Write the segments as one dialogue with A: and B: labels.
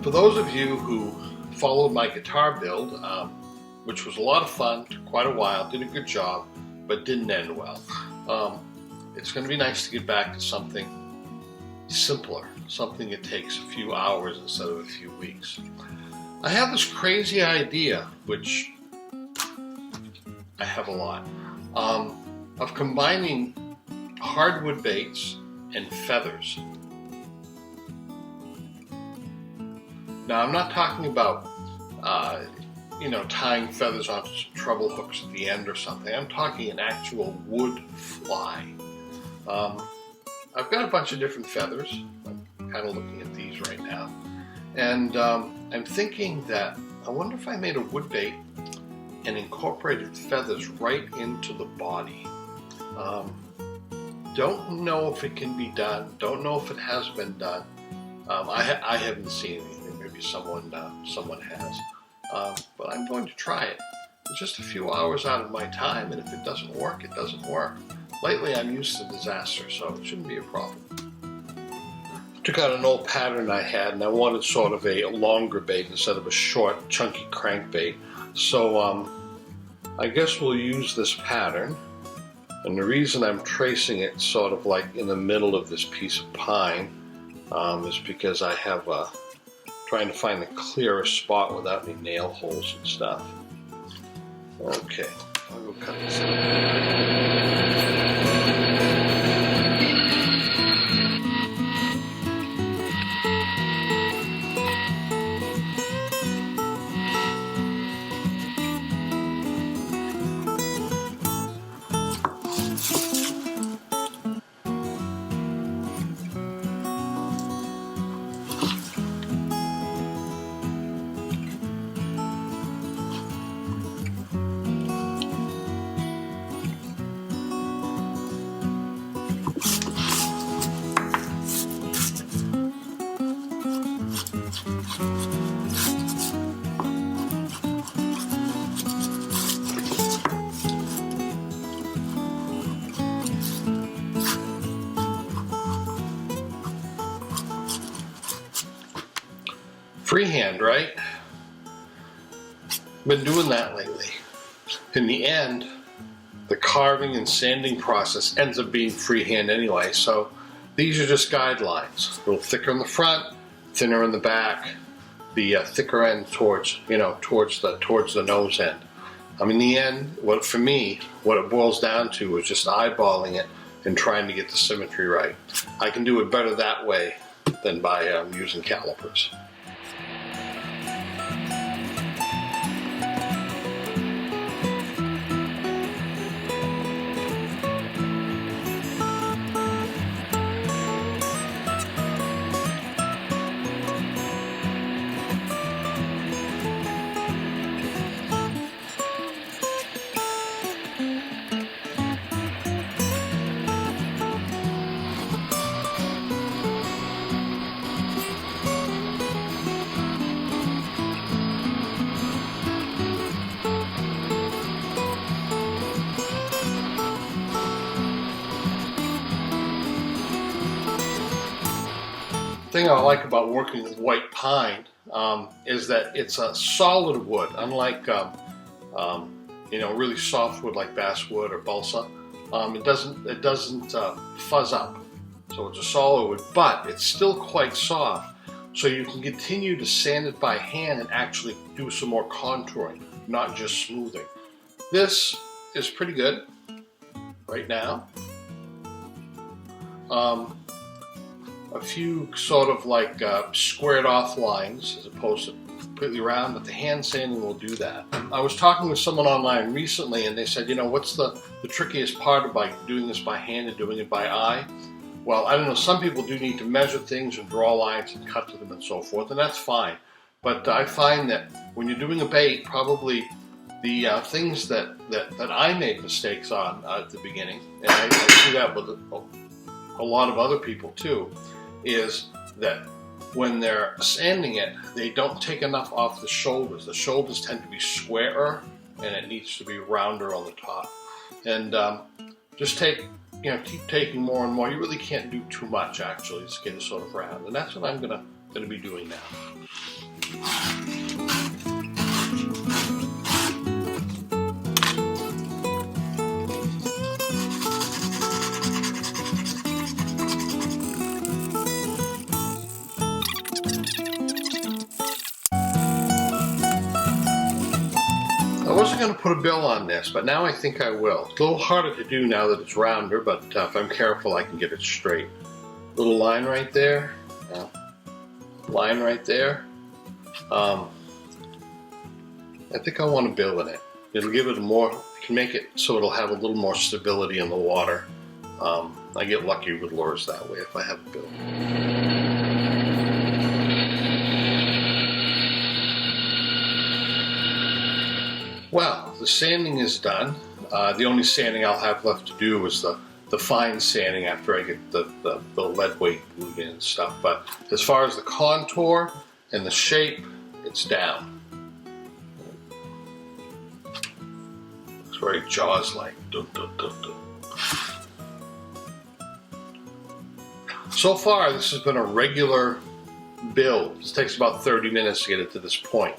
A: For those of you who followed my guitar build, which was a lot of fun, took quite a while, did a good job, but didn't end well. It's going to be nice to get back to something simpler, something that takes a few hours instead of a few weeks. I have this crazy idea, which I have a lot, of combining hardwood baits and feathers. Now, I'm not talking about, tying feathers onto some treble hooks at the end or something. I'm talking an actual wood fly. I've got a bunch of different feathers. I'm kind of looking at these right now. And I'm thinking that I wonder if I made a wood bait and incorporated feathers right into the body. Don't know if it can be done. Don't know if it has been done. I haven't seen anything. Maybe someone has. But I'm going to try it. It's just a few hours out of my time, and if it doesn't work, it doesn't work. Lately, I'm used to disaster, so it shouldn't be a problem. I took out an old pattern I had, and I wanted sort of a longer bait instead of a short, chunky crankbait. So I guess we'll use this pattern. And the reason I'm tracing it sort of like in the middle of this piece of pine is because I have trying to find the clearest spot without any nail holes and stuff. Okay, I'll go cut this out. Freehand, right? Been doing that lately. In the end, the carving and sanding process ends up being freehand anyway, so these are just guidelines. A little thicker in the front, thinner in the back, the thicker end towards the nose end. In the end, what it boils down to is just eyeballing it and trying to get the symmetry right. I can do it better that way than by using calipers. The thing I like about working with white pine is that it's a solid wood, unlike really soft wood like basswood or balsa. It doesn't fuzz up, so it's a solid wood, but it's still quite soft. So you can continue to sand it by hand and actually do some more contouring, not just smoothing. This is pretty good right now. A few sort of like squared off lines as opposed to completely round, but the hand sanding will do that. I was talking with someone online recently and they said, what's the trickiest part about doing this by hand and doing it by eye? Well, I don't know, some people do need to measure things and draw lines and cut to them and so forth, and that's fine. But I find that when you're doing a bait, probably the things that I made mistakes on at the beginning, and I see that with a lot of other people too, is that when they're sanding it, they don't take enough off the shoulders. The shoulders tend to be squarer, and it needs to be rounder on the top. And just keep taking more and more. You really can't do too much, actually, to get it sort of round. And that's what I'm going to going to be doing now. I wasn't going to put a bill on this, but now I think I will. It's a little harder to do now that it's rounder, but if I'm careful, I can get it straight. Little line right there. Line right there. I think I want a bill in it. It'll give it more, you can make it so it'll have a little more stability in the water. I get lucky with lures that way if I have a bill. Well, the sanding is done. The only sanding I'll have left to do is the fine sanding after I get the lead weight glued in and stuff. But as far as the contour and the shape, it's down. It's very Jaws-like. Dun, dun, dun, dun. So far, this has been a regular build. It takes about 30 minutes to get it to this point.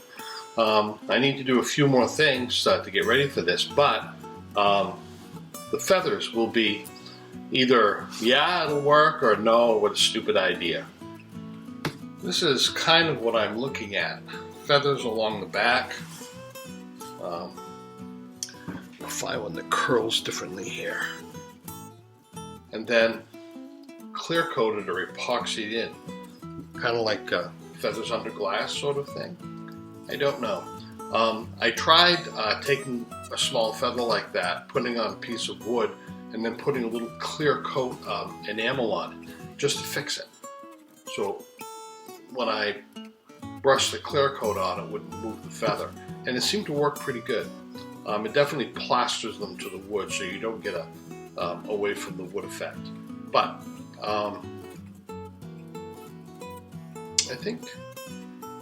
A: I need to do a few more things to get ready for this, but the feathers will be either, yeah, it'll work, or no, what a stupid idea. This is kind of what I'm looking at. Feathers along the back. I'll find one that curls differently here. And then clear coated or epoxied in. Kind of like feathers under glass sort of thing. I don't know. I tried taking a small feather like that, putting on a piece of wood, and then putting a little clear coat enamel on it, just to fix it. So when I brushed the clear coat on, it wouldn't move the feather. And it seemed to work pretty good. It definitely plasters them to the wood, so you don't get away from the wood effect. But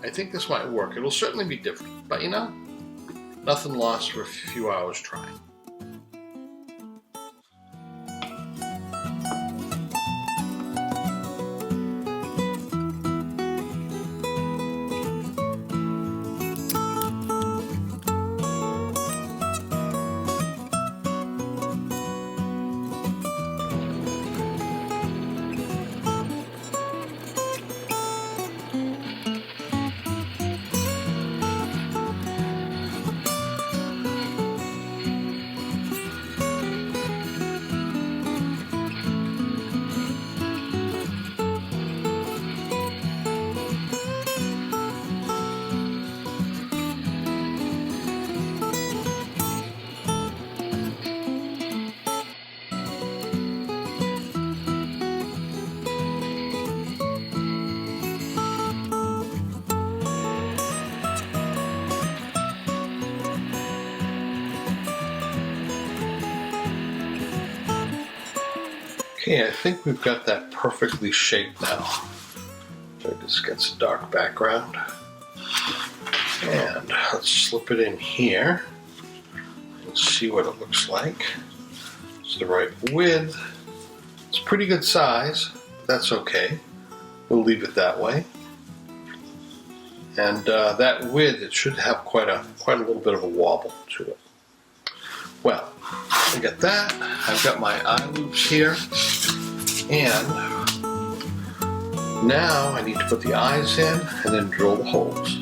A: I think this might work. It'll certainly be different, but you know, nothing lost for a few hours trying. Okay, I think we've got that perfectly shaped now. So this gets a dark background. And let's slip it in here and see what it looks like. It's the right width. It's pretty good size, but that's okay. We'll leave it that way. And that width, it should have quite a little bit of a wobble to it. Well, I got that. I've got my eye loops here. And now I need to put the eyes in and then drill the holes.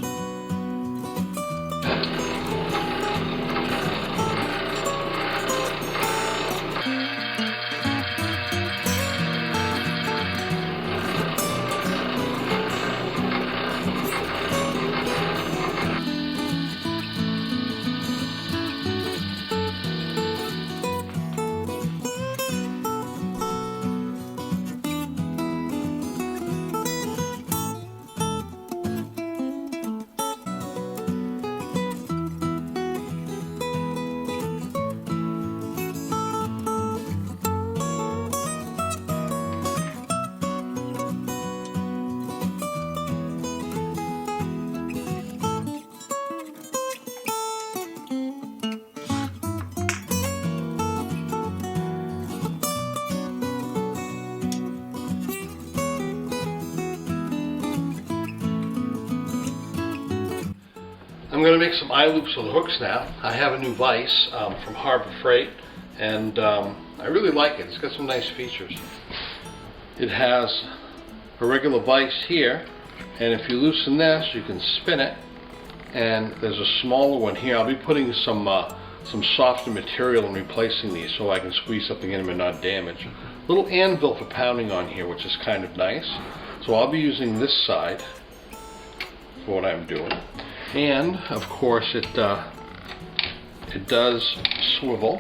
A: I'm going to make some eye loops with hooks now. I have a new vise from Harbor Freight, and I really like it. It's got some nice features. It has a regular vise here, and if you loosen this, you can spin it, and there's a smaller one here. I'll be putting some softer material and replacing these so I can squeeze something in them and not damage. Little anvil for pounding on here, which is kind of nice. So I'll be using this side for what I'm doing. And of course it does swivel,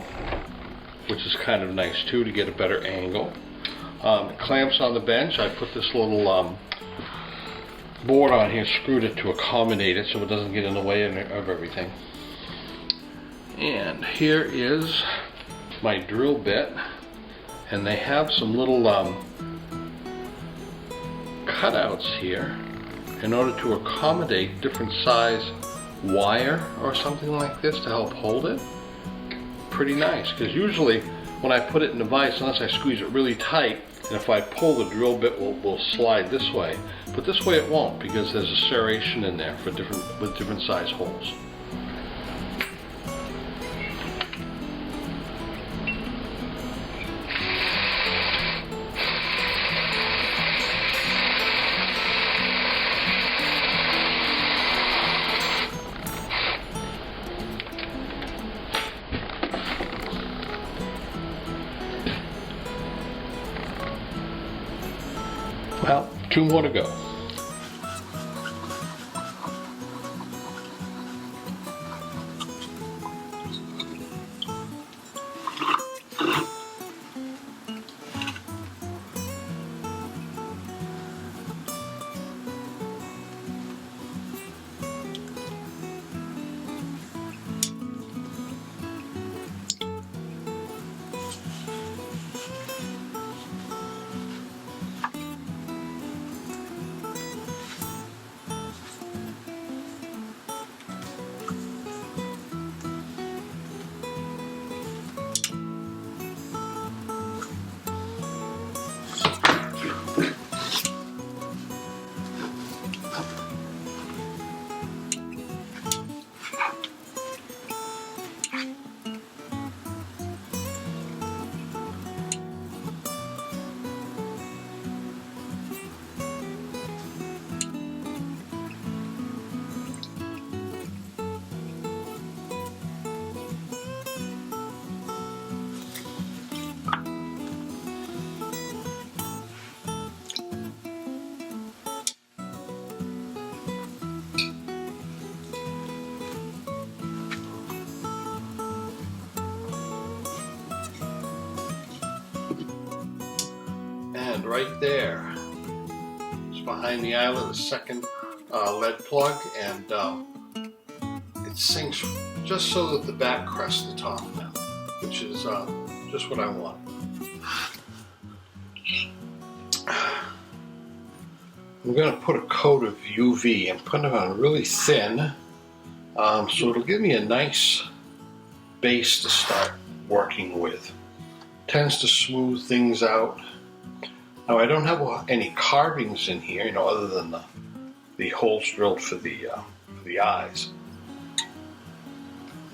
A: which is kind of nice too to get a better angle. It clamps on the bench. I put this little board on here, screwed it to accommodate it so it doesn't get in the way of everything. And here is my drill bit, and they have some little cutouts here in order to accommodate different size wire or something like this to help hold it. Pretty nice, because usually when I put it in the vise, unless I squeeze it really tight, and if I pull, the drill bit will slide this way. But this way it won't, because there's a serration in there with different size holes. Well, 2 more to go. And right there, it's behind the eyelet, the second lead plug, and it sinks just so that the back crests the top now, which is just what I want. I'm going to put a coat of UV and put it on really thin, so it'll give me a nice base to start working with. Tends to smooth things out. Now I don't have any carvings in here, other than the holes drilled for the eyes.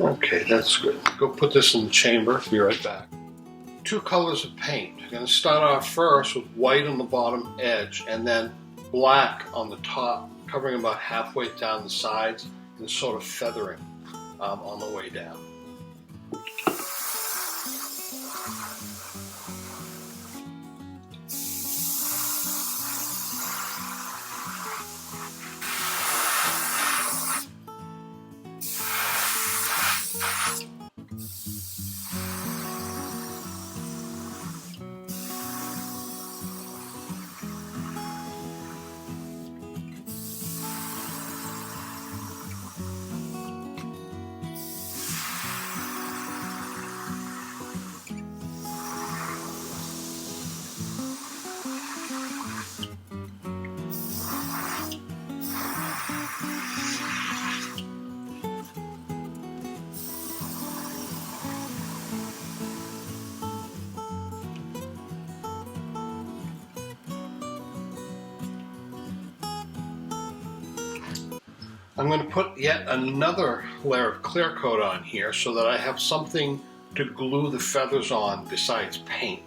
A: Okay, that's good. Go put this in the chamber. Be right back. 2 colors of paint. I'm going to start off first with white on the bottom edge, and then black on the top, covering about halfway down the sides, and sort of feathering on the way down. I'm going to put yet another layer of clear coat on here so that I have something to glue the feathers on besides paint.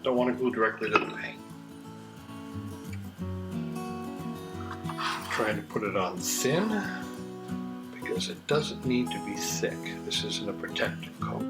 A: Don't want to glue directly to the paint. Trying to put it on thin because it doesn't need to be thick. This isn't a protective coat.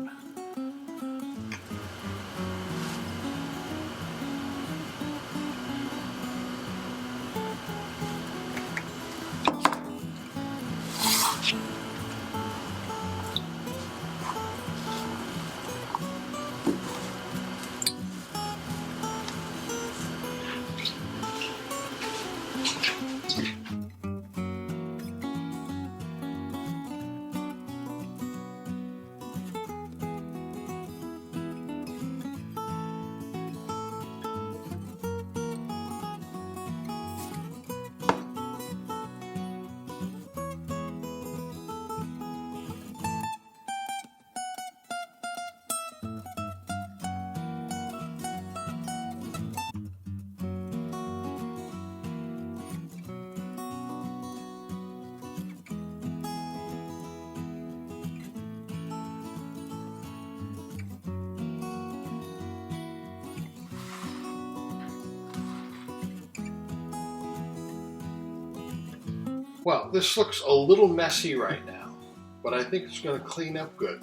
A: Well, this looks a little messy right now, but I think it's going to clean up good.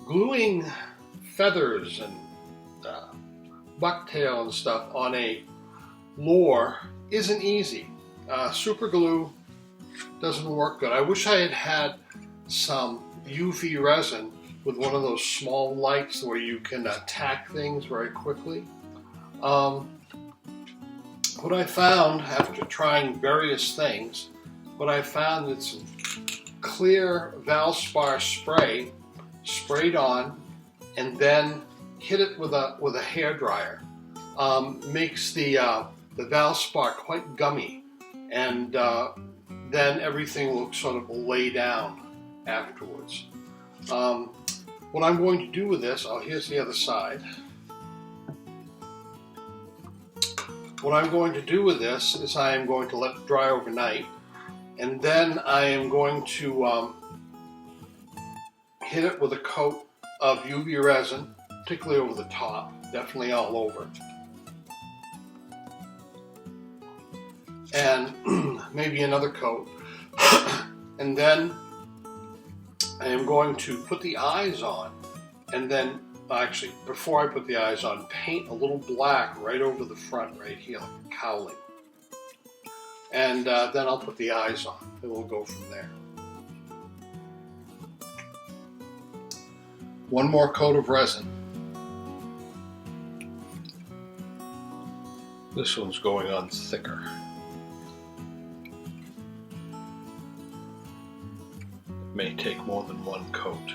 A: Gluing feathers and bucktail and stuff on a lure isn't easy. Super glue doesn't work good. I wish I had had some UV resin with one of those small lights where you can tack things very quickly. What I found after trying various things, what I found is some clear Valspar spray sprayed on and then hit it with a hair dryer makes the Valspar quite gummy, and then everything will sort of lay down afterwards. What I'm going to do with this, here's the other side. What I'm going to do with this is I am going to let it dry overnight, and then I am going to hit it with a coat of UV resin, particularly over the top, definitely all over. And maybe another coat. And then I am going to put the eyes on, and then actually, before I put the eyes on, paint a little black right over the front, right here, like a cowling. And then I'll put the eyes on, and we'll go from there. One more coat of resin. This one's going on thicker. It may take more than one coat.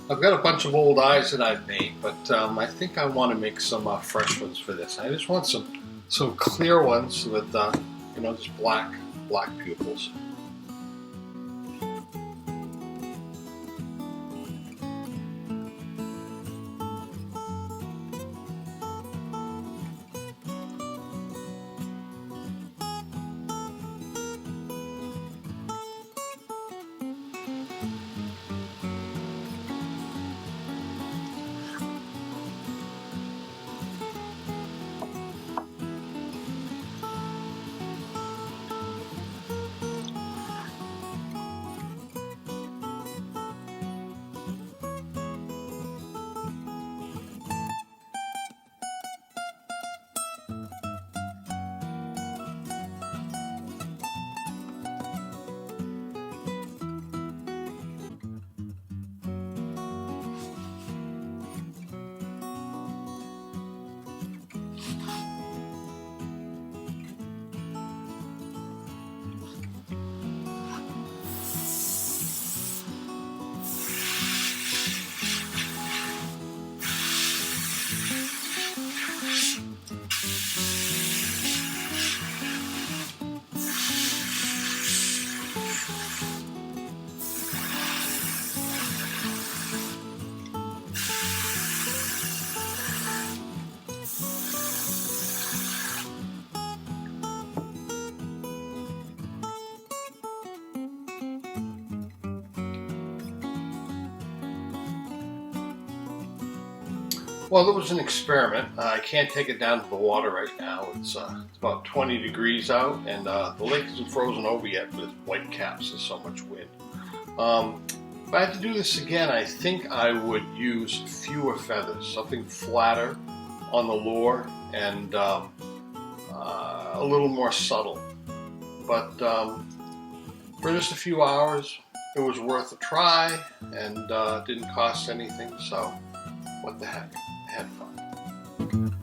A: I've got a bunch of old eyes that I've made, but I think I want to make some fresh ones for this. I just want some clear ones with just black pupils. Well, it was an experiment. I can't take it down to the water right now. It's about 20 degrees out, and the lake isn't frozen over yet, but it's white caps. There's so much wind. If I had to do this again, I think I would use fewer feathers, something flatter on the lure and a little more subtle. But for just a few hours, it was worth a try and didn't cost anything, so what the heck, I had fun.